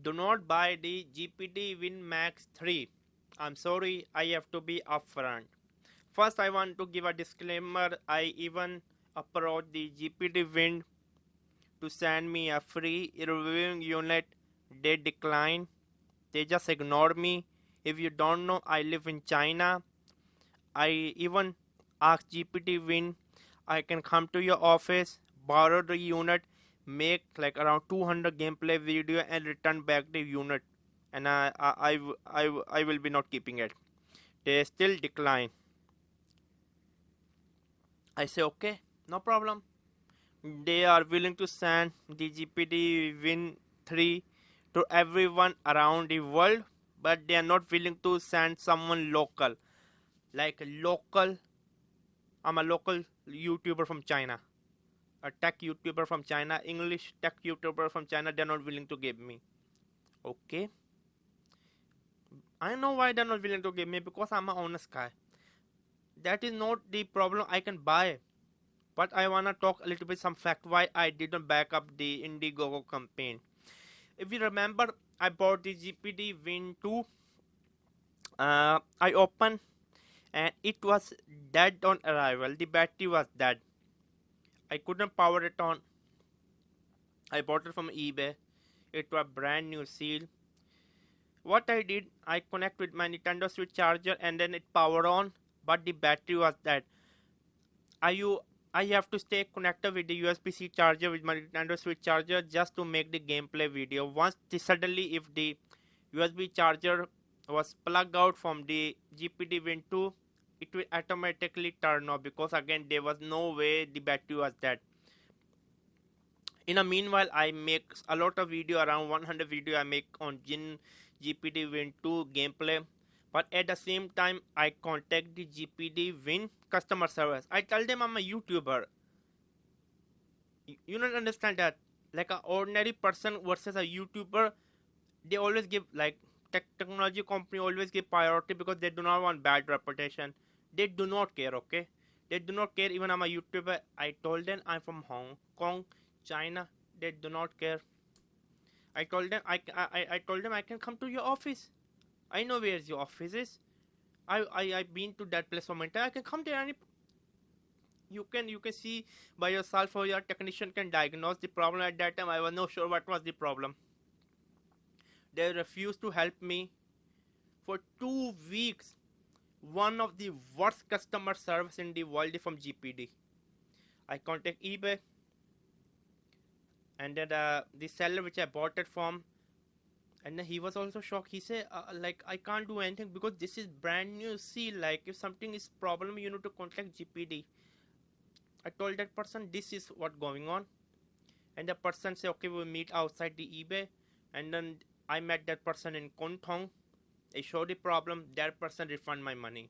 Do not buy the GPT Win Max 3. I'm sorry, I have to be upfront. First, I want to give a disclaimer. I even approached the GPT Win to send me a free reviewing unit. They declined. They just ignored me. If you don't know, I live in China. I even asked GPT Win, I can come to your office, borrow the unit, make like around 200 gameplay video and return back the unit. And I will be not keeping it. They still decline. I say, okay, no problem. They are willing to send the GPT Win 3 to everyone around the world, but they are not willing to send someone local. Like local, I'm a local YouTuber from China, a tech YouTuber from China, English tech YouTuber from China. They're not willing to give me. Okay, I know why they're not willing to give me, because I'm an honest guy. That is not the problem. I can buy, but I wanna talk a little bit some fact why I didn't back up the Indiegogo campaign. If you remember, I bought the GPT Win 2. I opened and it was dead on arrival. The battery was dead. I couldn't power it on. I bought it from eBay. It was brand new seal. What I did, I connect with my Nintendo Switch charger and then it powered on, but the battery was dead. I I have to stay connected with the USB-C charger with my Nintendo Switch charger just to make the gameplay video. Suddenly if the USB charger was plugged out from the GPT Win 2, it will automatically turn off, because again there was no way the battery was dead. In a meanwhile, I make a lot of video, around 100 video I make on Jin GPT Win 2 gameplay. But at the same time, I contact the GPT Win customer service. I tell them I'm a YouTuber. You don't understand that. Like an ordinary person versus a YouTuber, they always give like technology company always give priority because they do not want bad reputation. They do not care, okay? They do not care. Even I'm a YouTuber. I told them I'm from Hong Kong, China. They do not care. I told them I told them I can come to your office. I know where your office is. I've been to that place for my time. I can come there any. You can see by yourself, or your technician can diagnose the problem. At that time I was not sure what was the problem. They refused to help me for 2 weeks. One of the worst customer service in the world from GPD. I contact eBay, and then the seller which I bought it from, and then he was also shocked. He said, like, I can't do anything because this is brand new. See, like, if something is problem, you need to contact GPD. I told that person this is what going on, and the person said, okay, we'll meet outside the eBay. And then I met that person in Kontong. I showed the problem. That person refund my money.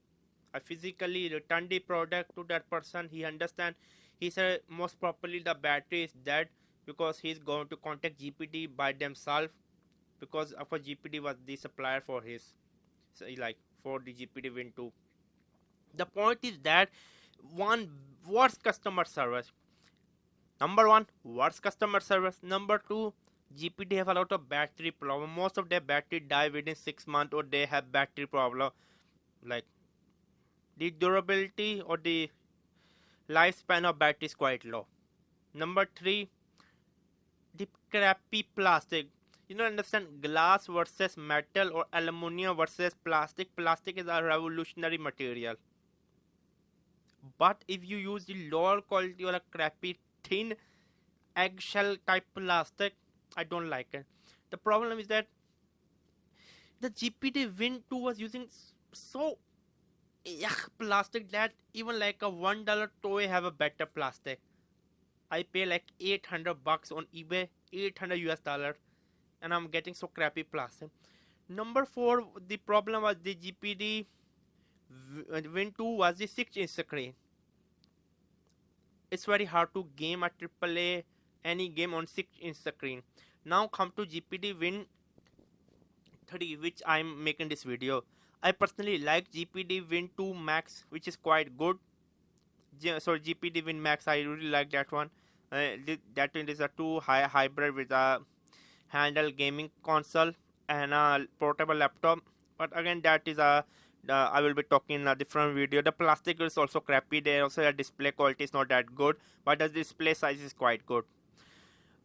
I physically returned the product to that person. He understand. He said most probably the battery is dead because he's going to contact GPD by themselves, because of a GPD was the supplier for his, so like for the GPD Win 2. The point is that one, worst customer service. Number one, worst customer service. Number two, GPD have a lot of battery problem. Most of their battery die within 6 months, or they have battery problem. Like the durability or the lifespan of battery is quite low. Number three, the crappy plastic. You don't understand, glass versus metal or aluminum versus plastic. Plastic is a revolutionary material. But if you use the lower quality or a crappy thin eggshell type plastic, I don't like it. The problem is that the GPT Win 2 was using so plastic that even like a $1 toy have a better plastic. I pay like $800 on eBay, 800 US dollar, and I'm getting so crappy plastic. Number four, the problem was the GPD Win 2 was the 6-inch screen. It's very hard to game a AAA any game on 6-inch screen. Now come to GPD Win 3, which I'm making this video. I personally like GPD Win 2 Max, which is quite good. So GPD Win Max, I really like that one. That one is a 2 high hybrid with a handheld gaming console and a portable laptop. But again, that is I will be talking in a different video. The plastic is also crappy. There also the display quality is not that good, but the display size is quite good.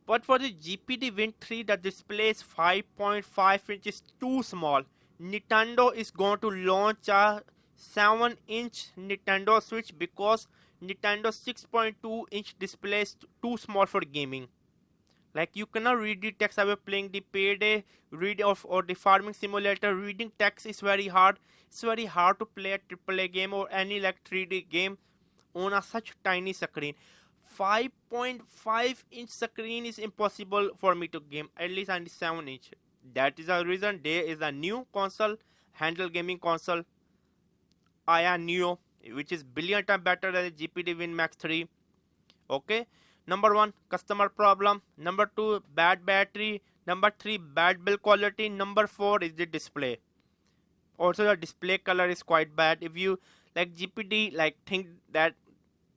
But for the GPD Win 3, the display is 5.5 inches too small. Nintendo is going to launch a 7-inch Nintendo Switch because Nintendo 6.2-inch display is too small for gaming. Like you cannot read the text while playing the Payday or the Farming Simulator. Reading text is very hard. It's very hard to play a AAA game or any like 3D game on a such tiny screen. 5.5-inch screen is impossible for me to game, at least on the 7-inch. That is the reason there is a new console, handheld gaming console, Aya Neo, which is billion times better than the GPD Win Max 3. Okay, number 1, customer problem. Number 2, bad battery. Number 3, bad build quality. Number 4 is the display. Also the display color is quite bad. If you like GPD like think that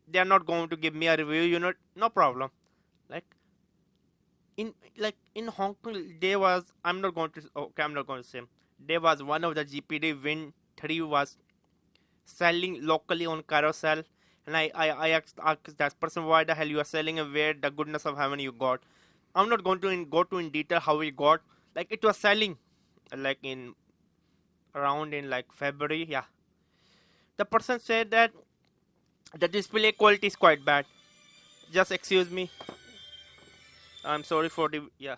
they are not going to give me a review unit, no problem. Like in Hong Kong, there was I'm not going to say there was one of the GPD Win 3 was selling locally on Carousel, and I asked that person why the hell you are selling and where the goodness of heaven you got. I'm not going to go to in detail how we got. Like it was selling like in around in like February. Yeah, the person said that the display quality is quite bad. Just excuse me. I'm sorry for the yeah.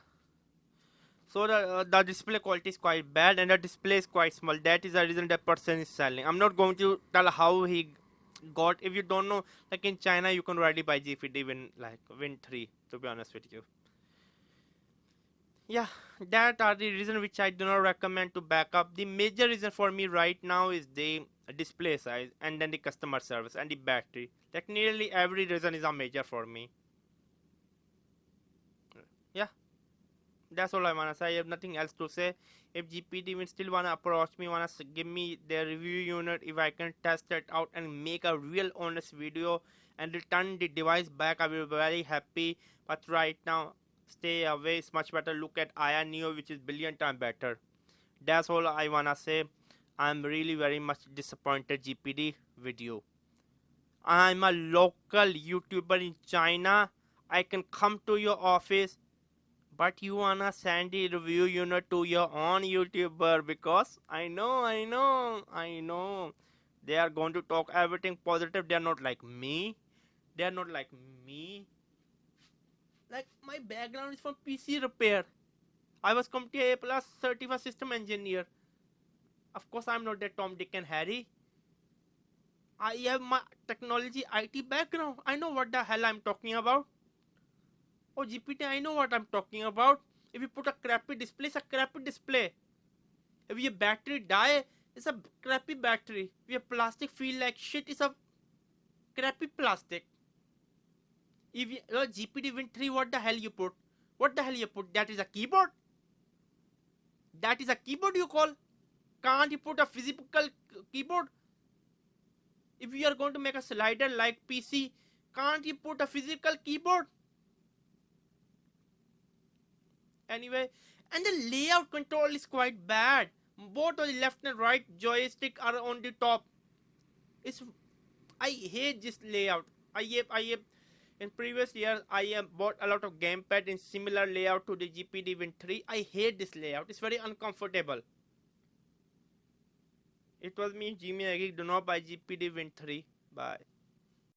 So the display quality is quite bad and the display is quite small. That is the reason that person is selling. I'm not going to tell how he got. If you don't know, like in China, you can already buy GPD Win 3. To be honest with you. Yeah, that are the reason which I do not recommend to back up. The major reason for me right now is the display size and then the customer service and the battery. Like nearly every reason is a major for me. Yeah, that's all I wanna say. I have nothing else to say. If GPD will still wanna approach me, wanna give me their review unit, if I can test it out and make a real honest video and return the device back, I will be very happy. But right now, stay away. It's much better. Look at Aya Neo, which is billion times better. That's all I wanna say. I'm really very much disappointed GPD video. I'm a local YouTuber in China. I can come to your office, but you wanna send the review unit to your own YouTuber because I know. They are going to talk everything positive. They are not like me. They are not like me. Like my background is from PC repair. I was CompTIA A plus certified system engineer. Of course, I'm not that Tom, Dick, and Harry. I have my technology IT background. I know what the hell I'm talking about. Oh, GPT, I know what I'm talking about. If you put a crappy display, it's a crappy display. If your battery die, it's a crappy battery. If your plastic feel like shit, it's a crappy plastic. If you, GPD Win 3, what the hell you put? What the hell you put? That is a keyboard? That is a keyboard you call? Can't you put a physical keyboard? If you are going to make a slider like PC, can't you put a physical keyboard? Anyway, and the layout control is quite bad. Both on the left and right joystick are on the top. I hate this layout. In previous years I have bought a lot of gamepad in similar layout to the GPD Win 3. I hate this layout. It's very uncomfortable. It was me, Jimmy Aggie. Do not buy GPD Win 3. Bye.